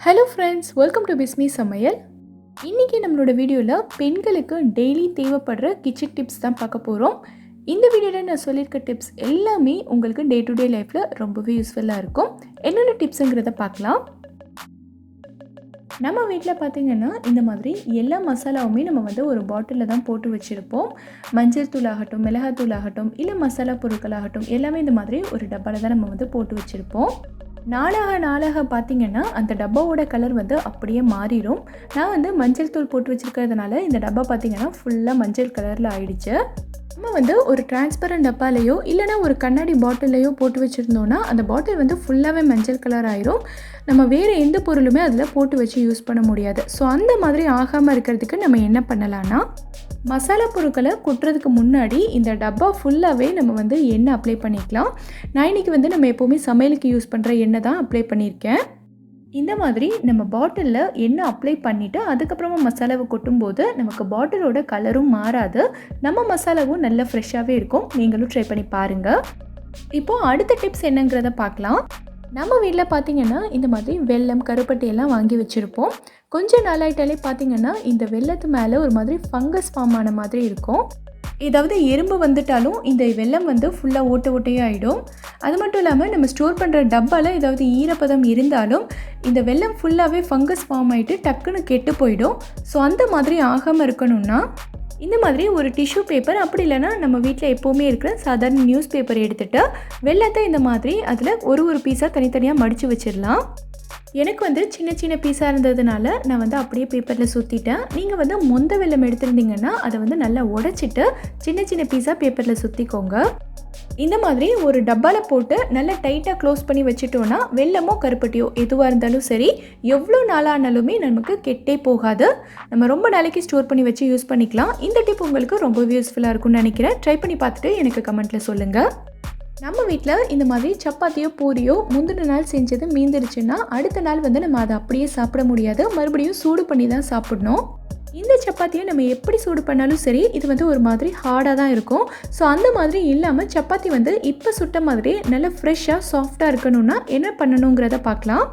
Hello friends, welcome to Bismi சமையல். இன்றைக்கி நம்மளோட வீடியோவில் பெண்களுக்கு டெய்லி தேவைப்படுற கிச்சன் டிப்ஸ் தான் பார்க்க போகிறோம். இந்த வீடியோவில் நான் சொல்லியிருக்க டிப்ஸ் எல்லாமே உங்களுக்கு டே டு டே லைஃப்பில் ரொம்பவே யூஸ்ஃபுல்லாக இருக்கும். என்னென்ன டிப்ஸுங்கிறத பார்க்கலாம். நம்ம வீட்டில் பார்த்திங்கன்னா இந்த மாதிரி எல்லா மசாலாவுமே நம்ம ஒரு பாட்டிலில் தான் போட்டு வச்சுருப்போம். மஞ்சள் தூள் ஆகட்டும், மிளகாத்தூள் ஆகட்டும், இல்லை மசாலா பொருட்கள் ஆகட்டும், எல்லாமே இந்த மாதிரி ஒரு டப்பாவில் தான் நம்ம போட்டு வச்சுருப்போம். நாளாக பார்த்திங்கன்னா அந்த டப்பாவோட கலர் அப்படியே மாறிடும். நான் மஞ்சள் தூள் போட்டு வச்சுருக்கிறதுனால இந்த டப்பா பார்த்திங்கன்னா ஃபுல்லாக மஞ்சள் கலரில் ஆயிடுச்சு. நம்ம ஒரு டிரான்ஸ்பரண்ட் டப்பாலையோ இல்லைனா ஒரு கண்ணாடி பாட்டிலையோ போட்டு வச்சுருந்தோன்னா அந்த பாட்டில் ஃபுல்லாகவே மஞ்சள் கலர் ஆயிரும். நம்ம வேறு எந்த பொருளுமே அதில் போட்டு வச்சு யூஸ் பண்ண முடியாது. ஸோ அந்த மாதிரி ஆகாமல் இருக்கிறதுக்கு நம்ம என்ன பண்ணலான்னா, மசாலா பொருட்களை கொட்டுறதுக்கு முன்னாடி இந்த டப்பா ஃபுல்லாகவே நம்ம எண்ணெய் அப்ளை பண்ணிக்கலாம். நான் இன்றைக்கி நம்ம எப்போவுமே சமையலுக்கு யூஸ் பண்ணுற எண்ணெய் தான் அப்ளை பண்ணியிருக்கேன். இந்த மாதிரி நம்ம பாட்டிலில் எண்ணெய் அப்ளை பண்ணிவிட்டு அதுக்கப்புறமா மசாலாவை கொட்டும்போது நமக்கு பாட்டிலோட கலரும் மாறாது, நம்ம மசாலாவும் நல்ல ஃப்ரெஷ்ஷாகவே இருக்கும். நீங்களும் ட்ரை பண்ணி பாருங்கள். இப்போது அடுத்த டிப்ஸ் என்னங்கிறத பார்க்கலாம். நம்ம வீட்டில் பார்த்திங்கன்னா இந்த மாதிரி வெல்லம், கருப்பட்டி எல்லாம் வாங்கி வச்சுருப்போம். கொஞ்சம் நாளாயிட்டாலே பார்த்திங்கன்னா இந்த வெல்லத்து மேலே ஒரு மாதிரி ஃபங்கஸ் ஃபார்ம் ஆன மாதிரி இருக்கும். ஏதாவது எறும்பு வந்துட்டாலும் இந்த வெல்லம் ஃபுல்லாக ஓட்டையாக ஆகிடும். அது மட்டும் இல்லாமல் நம்ம ஸ்டோர் பண்ணுற டப்பாவில் ஏதாவது ஈரப்பதம் இருந்தாலும் இந்த வெல்லம் ஃபுல்லாகவே ஃபங்கஸ் ஃபார்ம் ஆகிட்டு டக்குன்னு கெட்டு போயிடும். ஸோ அந்த மாதிரி ஆகாமல் இருக்கணும்னா இந்த மாதிரி ஒரு டிஷ்யூ பேப்பர், அப்படி இல்லைனா நம்ம வீட்டில் எப்போவுமே இருக்கிற சாதாரண நியூஸ் பேப்பர் எடுத்துகிட்டு வெல்லத்தை இந்த மாதிரி அதில் ஒரு பீஸாக தனித்தனியாக மடித்து வச்சிடலாம். எனக்கு சின்ன சின்ன பீஸாக இருந்ததுனால நான் அப்படியே பேப்பரில் சுற்றிட்டேன். நீங்கள் மொந்த வெல்லம் எடுத்திருந்தீங்கன்னா அதை நல்லா உடைச்சிட்டு சின்ன சின்ன பீஸாக பேப்பரில் சுற்றிக்கோங்க. இந்த மாதிரி ஒரு டப்பாவில் போட்டு நல்லா டைட்டாக க்ளோஸ் பண்ணி வச்சுட்டோன்னா வெல்லமோ கருப்பட்டியோ எதுவாக இருந்தாலும் சரி, எவ்வளோ நாளானாலுமே நமக்கு கெட்டே போகாது. நம்ம ரொம்ப நாளைக்கு ஸ்டோர் பண்ணி வச்சு யூஸ் பண்ணிக்கலாம். இந்த டிப் உங்களுக்கு ரொம்பவே யூஸ்ஃபுல்லாக இருக்கும்னு நினைக்கிறேன். ட்ரை பண்ணி பார்த்துட்டு எனக்கு கமெண்ட்டில் சொல்லுங்கள். நம்ம வீட்டில் இந்த மாதிரி சப்பாத்தியோ பூரியோ முந்தின நாள் செஞ்சது மீந்துருச்சுன்னா அடுத்த நாள் நம்ம அதை அப்படியே சாப்பிட முடியாது, மறுபடியும் சூடு பண்ணி தான் சாப்பிடணும். இந்த சப்பாத்தியை நம்ம எப்படி சூடு பண்ணாலும் சரி, இது ஒரு மாதிரி ஹார்டாக தான் இருக்கும். ஸோ அந்த மாதிரி இல்லாமல் சப்பாத்தி இப்போ சுட்ட மாதிரி நல்லா ஃப்ரெஷ்ஷாக சாஃப்டாக இருக்கணும்னா என்ன பண்ணணுங்கிறத பார்க்கலாம்.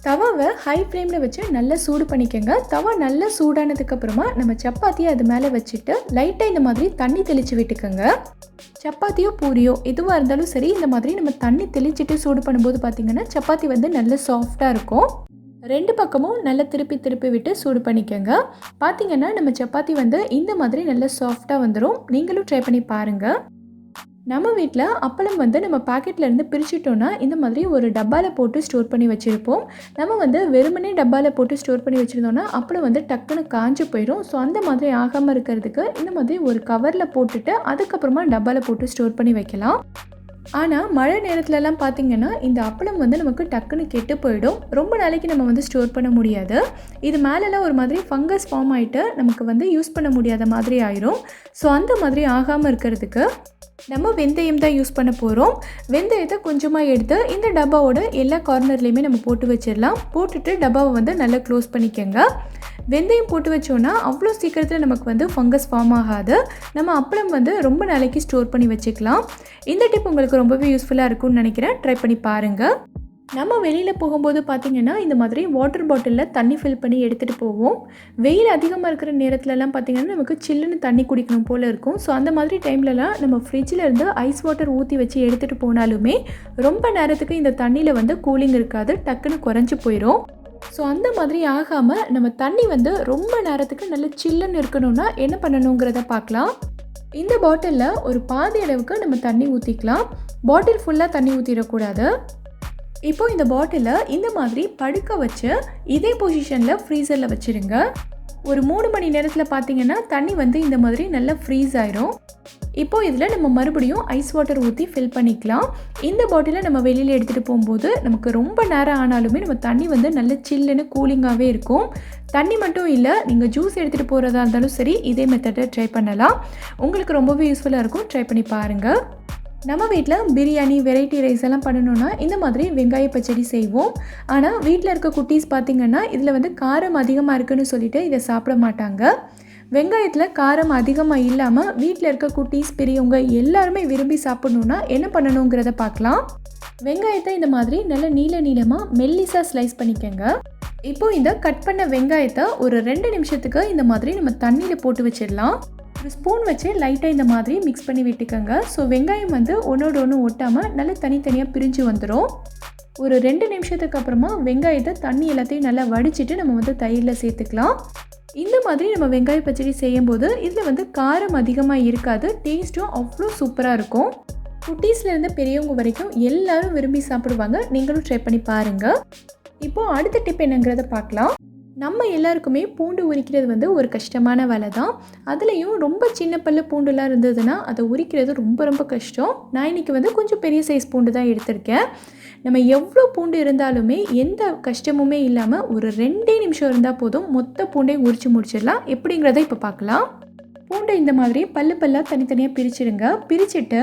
தவாவை ஹை ஃப்ளேமில் வச்சு நல்லா சூடு பண்ணிக்கோங்க. தவா நல்லா சூடானதுக்கப்புறமா நம்ம சப்பாத்தியை அது மேலே வச்சுட்டு லைட்டாக இந்த மாதிரி தண்ணி தெளித்து விட்டுக்கோங்க. சப்பாத்தியோ பூரியோ எதுவாக இருந்தாலும் சரி, இந்த மாதிரி நம்ம தண்ணி தெளிச்சுட்டு சூடு பண்ணும்போது பார்த்திங்கன்னா சப்பாத்தி நல்லா சாஃப்டாக இருக்கும். ரெண்டு பக்கமும் நல்லா திருப்பி விட்டு சூடு பண்ணிக்கோங்க. பார்த்திங்கன்னா நம்ம சப்பாத்தி இந்த மாதிரி நல்லா சாஃப்டாக வந்துடும். நீங்களும் ட்ரை பண்ணி பாருங்கள். நம்ம வீட்டில் அப்பளம் நம்ம பாக்கெட்லேருந்து பிரிச்சுட்டோன்னா இந்த மாதிரி ஒரு டப்பாவில் போட்டு ஸ்டோர் பண்ணி வச்சுருப்போம். நம்ம வெறுமனே டப்பாவில் போட்டு ஸ்டோர் பண்ணி வச்சுருந்தோன்னா அப்பளம் டக்குன்னு காஞ்சு போயிடும். ஸோ அந்த மாதிரி ஆகாமல் இருக்கிறதுக்கு இந்த மாதிரி ஒரு கவரில் போட்டுட்டு அதுக்கப்புறமா டப்பாவில் போட்டு ஸ்டோர் பண்ணி வைக்கலாம். ஆனால் மழை நேரத்துலலாம் பார்த்திங்கன்னா இந்த அப்பளம் நமக்கு டக்குன்னு கெட்டு போயிடும். ரொம்ப நாளைக்கு நம்ம ஸ்டோர் பண்ண முடியாது. இது மேலெல்லாம் ஒரு மாதிரி ஃபங்கஸ் ஃபார்ம் ஆகிட்டு நமக்கு யூஸ் பண்ண முடியாத மாதிரி ஆயிரும். ஸோ அந்த மாதிரி ஆகாமல் இருக்கிறதுக்கு நம்ம வெந்தயம் தான் யூஸ் பண்ண போகிறோம். வெந்தயத்தை கொஞ்சமாக எடுத்து இந்த டப்பாவோட எல்லா கார்னர்லேயுமே நம்ம போட்டு வச்சிடலாம். போட்டுட்டு டப்பாவை நல்லா க்ளோஸ் பண்ணிக்கோங்க. வெந்தயம் போட்டு வச்சோன்னா அவ்வளோ சீக்கிரத்தில் நமக்கு ஃபங்கஸ் ஃபார்ம் ஆகாது. நம்ம அப்பளம் ரொம்ப நாளைக்கு ஸ்டோர் பண்ணி வச்சுக்கலாம். இந்த டிப் உங்களுக்கு ரொம்பவே யூஸ்ஃபுல்லாக இருக்கும்னு நினைக்கிறேன். ட்ரை பண்ணி பாருங்கள். நம்ம வெளியில் போகும்போது பார்த்திங்கன்னா இந்த மாதிரி வாட்டர் பாட்டிலில் தண்ணி ஃபில் பண்ணி எடுத்துகிட்டு போவோம். வெயில் அதிகமாக இருக்கிற நேரத்துலலாம் பார்த்திங்கன்னா நமக்கு சில்லுன்னு தண்ணி குடிக்கணும் போல் இருக்கும். ஸோ அந்த மாதிரி டைம்லலாம் நம்ம ஃப்ரிட்ஜில் இருந்து ஐஸ் வாட்டர் ஊற்றி வச்சு எடுத்துகிட்டு போனாலுமே ரொம்ப நேரத்துக்கு இந்த தண்ணியில் கூலிங் இருக்காது, டக்குன்னு குறைஞ்சி போயிடும். ஸோ அந்த மாதிரி ஆகாமல் நம்ம தண்ணி ரொம்ப நேரத்துக்கு நல்ல சில்லுன்னு இருக்கணும்னா என்ன பண்ணணுங்கிறத பார்க்கலாம். இந்த பாட்டிலில் ஒரு பாதி அளவுக்கு நம்ம தண்ணி ஊற்றிக்கலாம். பாட்டில் ஃபுல்லாக தண்ணி ஊற்றிடக்கூடாது. இப்போது இந்த பாட்டிலை இந்த மாதிரி படுக்க வச்சு இதே பொசிஷனில் ஃப்ரீசரில் வச்சுருங்க. ஒரு 3 மணி நேரத்தில் பார்த்திங்கன்னா தண்ணி இந்த மாதிரி நல்லா ஃப்ரீஸ் ஆயிரும். இப்போது இதில் நம்ம மறுபடியும் ஐஸ் வாட்டர் ஊற்றி ஃபில் பண்ணிக்கலாம். இந்த பாட்டிலை நம்ம வெளியில் எடுத்துகிட்டு போகும்போது நமக்கு ரொம்ப நேரம் ஆனாலுமே நம்ம தண்ணி நல்ல சில்லுன்னு கூலிங்காகவே இருக்கும். தண்ணி மட்டும் இல்லை, நீங்கள் ஜூஸ் எடுத்துகிட்டு போகிறதா இருந்தாலும் சரி, இதே மெத்தடை ட்ரை பண்ணலாம். உங்களுக்கு ரொம்பவே யூஸ்ஃபுல்லாக இருக்கும். ட்ரை பண்ணி பாருங்கள். நம்ம வீட்டில் பிரியாணி, வெரைட்டி ரைஸ் எல்லாம் பண்ணணுன்னா இந்த மாதிரி வெங்காய பச்சடி செய்வோம். ஆனால் வீட்டில் இருக்க குட்டீஸ் பார்த்திங்கன்னா இதில் காரம் அதிகமாக இருக்குன்னு சொல்லிட்டு இதை சாப்பிட மாட்டாங்க. வெங்காயத்தில் காரம் அதிகமாக இல்லாமல் வீட்டில் இருக்க குட்டீஸ், பெரியவங்க எல்லாருமே விரும்பி சாப்பிட்ணுன்னா என்ன பண்ணணுங்கிறத பார்க்கலாம். வெங்காயத்தை இந்த மாதிரி நல்ல நீளமாக மெல்லிஸாக ஸ்லைஸ் பண்ணிக்கோங்க. இப்போது இந்த கட் பண்ண வெங்காயத்தை ஒரு 2 நிமிஷத்துக்கு இந்த மாதிரி நம்ம தண்ணியில் போட்டு வச்சிடலாம். ஒரு ஸ்பூன் வச்சு லைட்டாக இந்த மாதிரி மிக்ஸ் பண்ணி விட்டுக்கோங்க. ஸோ வெங்காயம் வந்து ஒன்றோடு ஒன்று ஒட்டாமல் நல்லா தனித்தனியாக பிரிஞ்சு வந்துடும். ஒரு 2 நிமிஷத்துக்கு அப்புறமா வெங்காயத்தை தண்ணி எல்லாத்தையும் நல்லா வடிச்சிட்டு நம்ம வந்து தயிரில் சேர்த்துக்கலாம். இந்த மாதிரி நம்ம வெங்காய பச்சடி செய்யும்போது இதில் வந்து காரம் அதிகமாக இருக்காது, டேஸ்ட்டும் அவ்வளோ சூப்பராக இருக்கும். குட்டீஸ்லேருந்து பெரியவங்க வரைக்கும் எல்லாரும் விரும்பி சாப்பிடுவாங்க. நீங்களும் ட்ரை பண்ணி பாருங்கள். இப்போது அடுத்த டிப் என்னங்கிறத பார்க்கலாம். நம்ம எல்லாருக்குமே பூண்டு உரிக்கிறது வந்து ஒரு கஷ்டமான வேலை தான். அதுலேயும் ரொம்ப சின்ன பல்லு பூண்டுலாம் இருந்ததுன்னா அதை உரிக்கிறது ரொம்ப ரொம்ப கஷ்டம். நான் இன்றைக்கி வந்து கொஞ்சம் பெரிய சைஸ் பூண்டு தான் எடுத்திருக்கேன். நம்ம எவ்வளோ பூண்டு இருந்தாலுமே எந்த கஷ்டமுமே இல்லாமல் ஒரு 2 நிமிஷம் இருந்தால் போதும், மொத்த பூண்டையும் உரித்து முடிச்சிடலாம். எப்படிங்கிறத இப்போ பார்க்கலாம். பூண்டை இந்த மாதிரி பல்லு பல்லாக தனித்தனியாக பிரிச்சுடுங்க. பிரிச்சுட்டு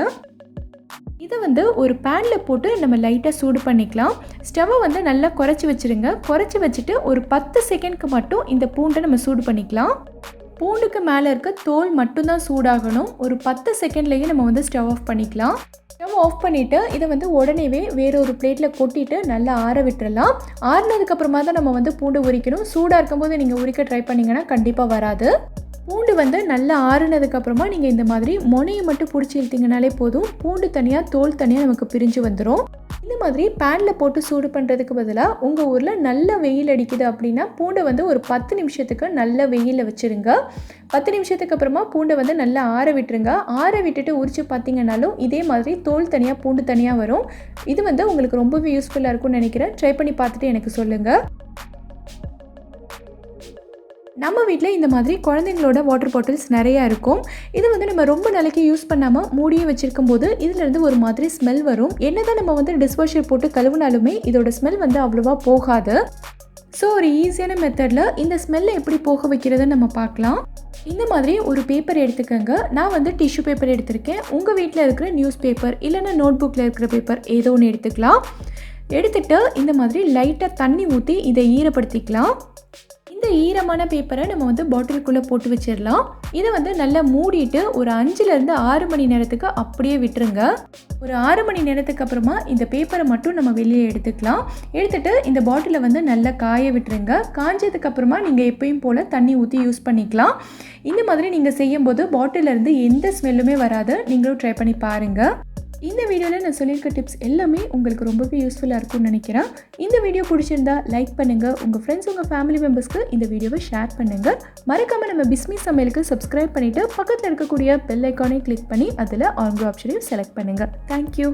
இதை வந்து ஒரு பேனில் போட்டு நம்ம லைட்டாக சூடு பண்ணிக்கலாம். ஸ்டவ்வை வந்து நல்லா குறைச்சி வச்சுருங்க. குறைச்சி வச்சுட்டு ஒரு 10 செகண்ட்க்கு மட்டும் இந்த பூண்டை நம்ம சூடு பண்ணிக்கலாம். பூண்டுக்கு மேலே இருக்க தோல் மட்டும்தான் சூடாகணும். ஒரு 10 செகண்ட்லேயே நம்ம வந்து ஸ்டவ் ஆஃப் பண்ணிக்கலாம். ஸ்டவ் ஆஃப் பண்ணிவிட்டு இதை வந்து உடனேவே வேறு ஒரு பிளேட்டில் கொட்டிட்டு நல்லா ஆற விட்டுறலாம். ஆறினதுக்கப்புறமா தான் நம்ம வந்து பூண்டு உரிக்கணும். சூடாக இருக்கும்போது நீங்கள் உரிக்க ட்ரை பண்ணிங்கன்னா கண்டிப்பாக வராது. பூண்டு வந்து நல்லா ஆறுனதுக்கப்புறமா நீங்கள் இந்த மாதிரி மொனையை மட்டும் பிடிச்சி இழுத்திங்கனாலே போதும், பூண்டு தனியாக தோல் தனியாக நமக்கு பிரிஞ்சு வந்துடும். இந்த மாதிரி பேனில் போட்டு சூடு பண்ணுறதுக்கு பதிலாக உங்கள் ஊரில் நல்ல வெயில் அடிக்குது அப்படின்னா பூண்டை வந்து ஒரு 10 நிமிஷத்துக்கு நல்ல வெயிலில் வச்சுருங்க. 10 நிமிஷத்துக்கு அப்புறமா பூண்டை வந்து நல்லா ஆற விட்டுருங்க. ஆற விட்டுட்டு உரித்து பார்த்தீங்கன்னாலும் இதே மாதிரி தோல் தனியாக பூண்டு தனியாக வரும். இது வந்து உங்களுக்கு ரொம்பவே யூஸ்ஃபுல்லாக இருக்கும்னு நினைக்கிறேன். ட்ரை பண்ணி பார்த்துட்டு எனக்கு சொல்லுங்கள். நம்ம வீட்டில் இந்த மாதிரி குழந்தைங்களோட வாட்டர் பாட்டில்ஸ் நிறையா இருக்கும். இது வந்து நம்ம ரொம்ப நாளைக்கு யூஸ் பண்ணாமல் மூடியே வச்சுருக்கும் போது இதிலேருந்து ஒரு மாதிரி ஸ்மெல் வரும். என்ன தான் நம்ம வந்து டிஷ்வாஷர் போட்டு கழுவினாலுமே இதோட ஸ்மெல் வந்து அவ்வளோவா போகாது. ஸோ ஒரு ஈஸியான மெத்தடில் இந்த ஸ்மெல்லை எப்படி போக வைக்கிறதுன்னு நம்ம பார்க்கலாம். இந்த மாதிரி ஒரு பேப்பர் எடுத்துக்கோங்க. நான் வந்து டிஷ்யூ பேப்பர் எடுத்திருக்கேன். உங்கள் வீட்டில் இருக்கிற நியூஸ் பேப்பர் இல்லைன்னா நோட் புக்கில் இருக்கிற பேப்பர் ஏதோ ஒன்று எடுத்துக்கலாம். எடுத்துகிட்டு இந்த மாதிரி லைட்டாக தண்ணி ஊற்றி இதை ஈரப்படுத்திக்கலாம். இந்த ஈரமான பேப்பரை நம்ம வந்து பாட்டிலுக்குள்ளே போட்டு வச்சிடலாம். இதை வந்து நல்லா மூடிட்டு ஒரு 5லேருந்து 6 மணி நேரத்துக்கு அப்படியே விட்டுருங்க. ஒரு 6 மணி நேரத்துக்கு அப்புறமா இந்த பேப்பரை மட்டும் நம்ம வெளியே எடுத்துக்கலாம். எடுத்துகிட்டு இந்த பாட்டிலை வந்து நல்லா காய விட்டுருங்க. காஞ்சதுக்கப்புறமா நீங்கள் எப்பயும் போல் தண்ணி ஊற்றி யூஸ் பண்ணிக்கலாம். இந்த மாதிரி நீங்கள் செய்யும்போது பாட்டிலேருந்து எந்த ஸ்மெல்லுமே வராது. நீங்களும் ட்ரை பண்ணி பாருங்கள். இந்த வீடியோவில் நான் சொல்லியிருக்க டிப்ஸ் எல்லாமே உங்களுக்கு ரொம்பவே யூஸ்ஃபுல்லாக இருக்கும்னு நினைக்கிறேன். இந்த வீடியோ பிடிச்சிருந்தா லைக் பண்ணுங்கள். உங்கள் ஃப்ரெண்ட்ஸ் உங்கள் ஃபேமிலி மெம்பர்ஸ்க்கு இந்த வீடியோவை ஷேர் பண்ணுங்கள். மறக்காமல் நம்ம பிஸ்மி சமையலுக்கு சப்ஸ்கிரைப் பண்ணிவிட்டு பக்கத்தில் இருக்கக்கூடிய பெல் ஐக்கானை கிளிக் பண்ணி அதில் ஆல் ஆப்ஷனையும் செலக்ட் பண்ணுங்கள். தேங்க்யூ.